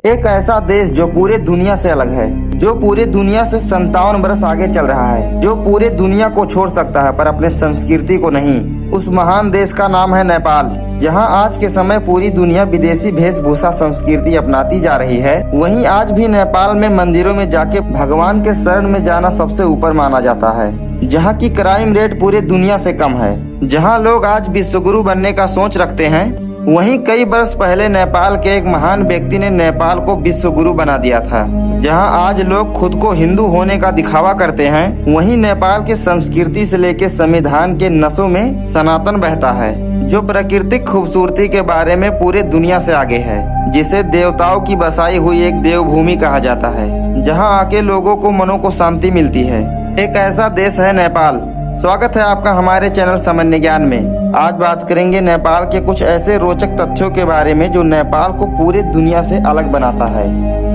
एक ऐसा देश जो पूरे दुनिया से अलग है, जो पूरे दुनिया से 57 बरस आगे चल रहा है, जो पूरे दुनिया को छोड़ सकता है पर अपने संस्कृति को नहीं। उस महान देश का नाम है नेपाल। जहां आज के समय पूरी दुनिया विदेशी वेशभूषा संस्कृति अपनाती जा रही है, वहीं आज भी नेपाल में मंदिरों में जाके भगवान के शरण में जाना सबसे ऊपर माना जाता है। जहां की क्राइम रेट पूरे दुनिया से कम है, जहां लोग आज विश्वगुरु बनने का सोच रखते हैं, वहीं कई वर्ष पहले नेपाल के एक महान व्यक्ति ने नेपाल को विश्व गुरु बना दिया था। जहां आज लोग खुद को हिंदू होने का दिखावा करते हैं, वहीं नेपाल की संस्कृति से लेकर संविधान के नसों में सनातन बहता है, जो प्राकृतिक खूबसूरती के बारे में पूरे दुनिया से आगे है, जिसे देवताओं की बसाई हुई एक देवभूमि कहा जाता है, जहां आके लोगों को मनों को शांति मिलती है। एक ऐसा देश है नेपाल। स्वागत है आपका हमारे चैनल सामान्य ज्ञान में। आज बात करेंगे नेपाल के कुछ ऐसे रोचक तथ्यों के बारे में जो नेपाल को पूरे दुनिया से अलग बनाता है।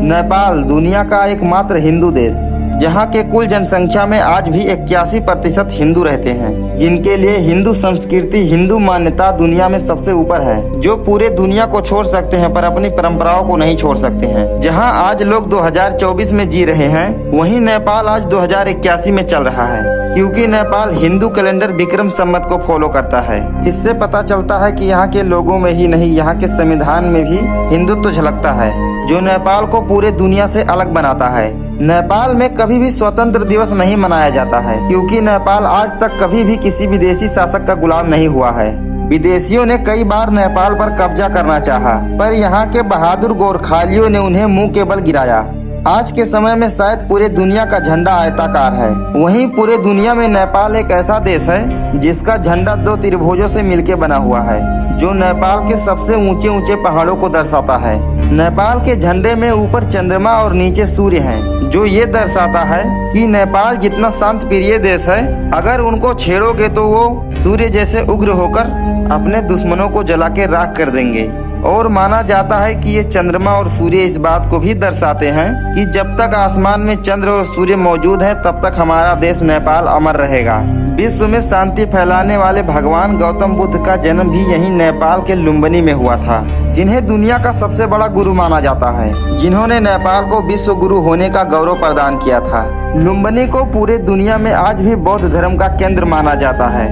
नेपाल दुनिया का एकमात्र हिंदू देश, जहां के कुल जनसंख्या में आज भी 81% हिंदू रहते हैं, जिनके लिए हिंदू संस्कृति, हिंदू मान्यता दुनिया में सबसे ऊपर है, जो पूरे दुनिया को छोड़ सकते हैं पर अपनी परंपराओं को नहीं छोड़ सकते हैं। जहां आज लोग 2024 में जी रहे हैं, वहीं नेपाल आज 2081 में चल रहा है, क्योंकि नेपाल हिंदू कैलेंडर विक्रम संवत को फॉलो करता है। इससे पता चलता है कि यहाँ के लोगों में ही नहीं, यहाँ के संविधान में भी हिंदुत्व झलकता है, जो नेपाल को पूरे दुनिया से अलग बनाता है। नेपाल में कभी भी स्वतंत्र दिवस नहीं मनाया जाता है, क्योंकि नेपाल आज तक कभी भी किसी विदेशी शासक का गुलाम नहीं हुआ है। विदेशियों ने कई बार नेपाल पर कब्जा करना चाहा, पर यहाँ के बहादुर गोरखालियों ने उन्हें मुंह के बल गिराया। आज के समय में शायद पूरे दुनिया का झंडा आयताकार है, वहीं पूरे दुनिया में नेपाल एक ऐसा देश है जिसका झंडा 2 त्रिभुजों से मिलकर बना हुआ है, जो नेपाल के सबसे ऊंचे ऊंचे पहाड़ों को दर्शाता है। नेपाल के झंडे में ऊपर चंद्रमा और नीचे सूर्य है, जो ये दर्शाता है कि नेपाल जितना शांत प्रिय देश है, अगर उनको छेड़ोगे तो वो सूर्य जैसे उग्र होकर अपने दुश्मनों को जला के राख कर देंगे। और माना जाता है कि ये चंद्रमा और सूर्य इस बात को भी दर्शाते हैं कि जब तक आसमान में चंद्र और सूर्य मौजूद है, तब तक हमारा देश नेपाल अमर रहेगा। विश्व में शांति फैलाने वाले भगवान गौतम बुद्ध का जन्म भी यहीं नेपाल के लुम्बिनी में हुआ था, जिन्हें दुनिया का सबसे बड़ा गुरु माना जाता है, जिन्होंने नेपाल को विश्व गुरु होने का गौरव प्रदान किया था। लुम्बिनी को पूरे दुनिया में आज भी बौद्ध धर्म का केंद्र माना जाता है।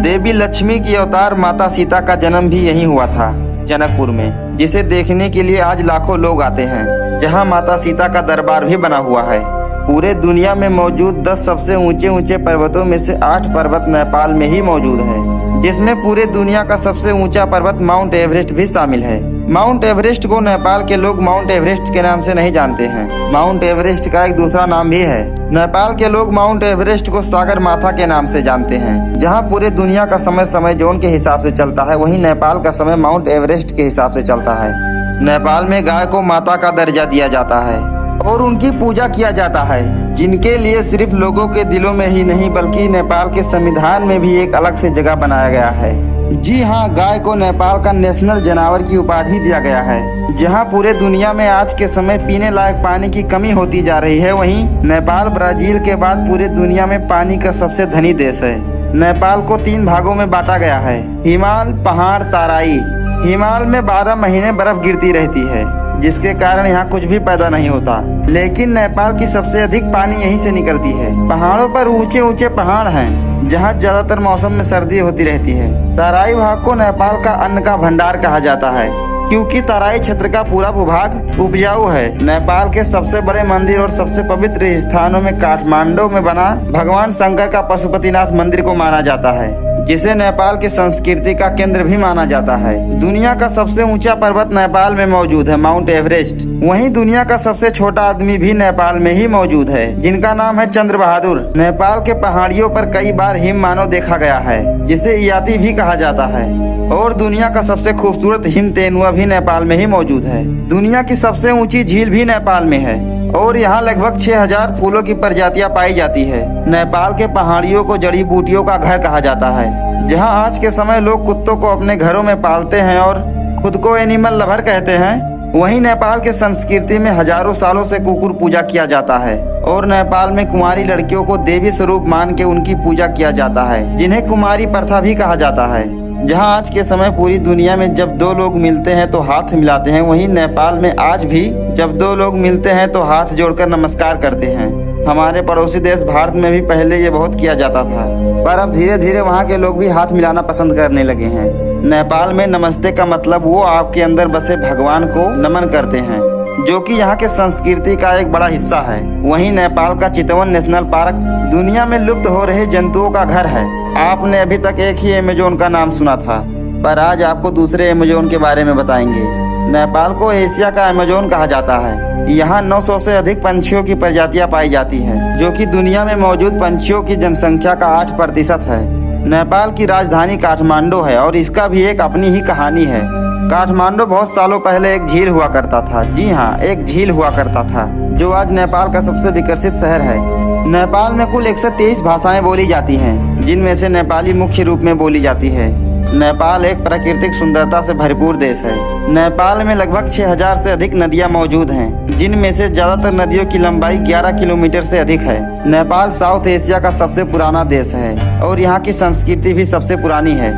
देवी लक्ष्मी की अवतार माता सीता का जन्म भी यहीं हुआ था, जनकपुर में, जिसे देखने के लिए आज लाखों लोग आते हैं, जहां माता सीता का दरबार भी बना हुआ है। पूरे दुनिया में मौजूद 10 सबसे ऊंचे ऊंचे पर्वतों में से 8 पर्वत नेपाल में ही मौजूद है, जिसमें पूरे दुनिया का सबसे ऊंचा पर्वत माउंट एवरेस्ट भी शामिल है। माउंट एवरेस्ट को नेपाल के लोग माउंट एवरेस्ट के नाम से नहीं जानते हैं, माउंट एवरेस्ट का एक दूसरा नाम भी है। नेपाल के लोग माउंट एवरेस्ट को सागर माथा के नाम से जानते हैं। जहां पूरे दुनिया का समय जोन के हिसाब से चलता है, वहीं नेपाल का समय माउंट एवरेस्ट के हिसाब से चलता है। नेपाल में गाय को माता का दर्जा दिया जाता है और उनकी पूजा किया जाता है, जिनके लिए सिर्फ लोगों के दिलों में ही नहीं बल्कि नेपाल के संविधान में भी एक अलग से जगह बनाया गया है। जी हाँ, गाय को नेपाल का नेशनल जानवर की उपाधि दिया गया है। जहां पूरे दुनिया में आज के समय पीने लायक पानी की कमी होती जा रही है, वहीं नेपाल ब्राजील के बाद पूरे दुनिया में पानी का सबसे धनी देश है। नेपाल को 3 भागों में बांटा गया है: हिमाल, पहाड़, तराई। हिमाल में 12 महीने बर्फ गिरती रहती है, जिसके कारण यहाँ कुछ भी पैदा नहीं होता, लेकिन नेपाल की सबसे अधिक पानी यहीं से निकलती है। पहाड़ों पर ऊंचे ऊंचे पहाड़ हैं, जहाँ ज्यादातर मौसम में सर्दी होती रहती है। तराई भाग को नेपाल का अन्न का भंडार कहा जाता है, क्योंकि तराई क्षेत्र का पूरा भूभाग उपजाऊ है। नेपाल के सबसे बड़े मंदिर और सबसे पवित्र स्थानों में काठमांडू में बना भगवान शंकर का पशुपतिनाथ मंदिर को माना जाता है, जिसे नेपाल की संस्कृति का केंद्र भी माना जाता है। दुनिया का सबसे ऊंचा पर्वत नेपाल में मौजूद है, माउंट एवरेस्ट। वहीं दुनिया का सबसे छोटा आदमी भी नेपाल में ही मौजूद है, जिनका नाम है चंद्र बहादुर। नेपाल के पहाड़ियों पर कई बार हिम मानव देखा गया है, जिसे याति भी कहा जाता है। और दुनिया का सबसे खूबसूरत हिम तेनुआ भी नेपाल में ही मौजूद है। दुनिया की सबसे ऊंची झील भी नेपाल में है और यहाँ लगभग 6000 फूलों की प्रजातियां पाई जाती है। नेपाल के पहाड़ियों को जड़ी बूटियों का घर कहा जाता है, जहाँ आज के समय लोग कुत्तों को अपने घरों में पालते हैं और खुद को एनिमल लवर कहते हैं। वहीं नेपाल के संस्कृति में हजारों सालों से कुकुर पूजा किया जाता है और नेपाल में कुंवारी लड़कियों को देवी स्वरूप मान के उनकी पूजा किया जाता है, जिन्हें कुमारी प्रथा भी कहा जाता है। जहां आज के समय पूरी दुनिया में जब दो लोग मिलते हैं तो हाथ मिलाते हैं, वहीं नेपाल में आज भी जब दो लोग मिलते हैं तो हाथ जोड़कर नमस्कार करते हैं। हमारे पड़ोसी देश भारत में भी पहले ये बहुत किया जाता था, पर अब धीरे धीरे वहाँ के लोग भी हाथ मिलाना पसंद करने लगे हैं। नेपाल में नमस्ते का मतलब वो आपके अंदर बसे भगवान को नमन करते हैं, जो कि यहाँ के संस्कृति का एक बड़ा हिस्सा है। वहीं नेपाल का चितवन नेशनल पार्क दुनिया में लुप्त हो रहे जंतुओं का घर है। आपने अभी तक एक ही अमेजोन का नाम सुना था, पर आज आपको दूसरे अमेजोन के बारे में बताएंगे। नेपाल को एशिया का अमेजोन कहा जाता है। यहाँ 900 से अधिक पंछियों की प्रजातियां पाई जाती है, जो कि दुनिया में मौजूद पंछियों की जनसंख्या का 8% है। नेपाल की राजधानी काठमांडू है और इसका भी एक अपनी ही कहानी है। काठमांडू बहुत सालों पहले एक झील हुआ करता था। जी हाँ, एक झील हुआ करता था, जो आज नेपाल का सबसे विकसित शहर है। नेपाल में कुल 123 भाषाएं बोली जाती हैं, जिनमें से नेपाली मुख्य रूप में बोली जाती है। नेपाल एक प्राकृतिक सुंदरता से भरपूर देश है। नेपाल में लगभग 6000 से अधिक नदियां मौजूद हैं, जिनमें से ज्यादातर नदियों की लंबाई 11 किलोमीटर से अधिक है। नेपाल साउथ एशिया का सबसे पुराना देश है और यहाँ की संस्कृति भी सबसे पुरानी है।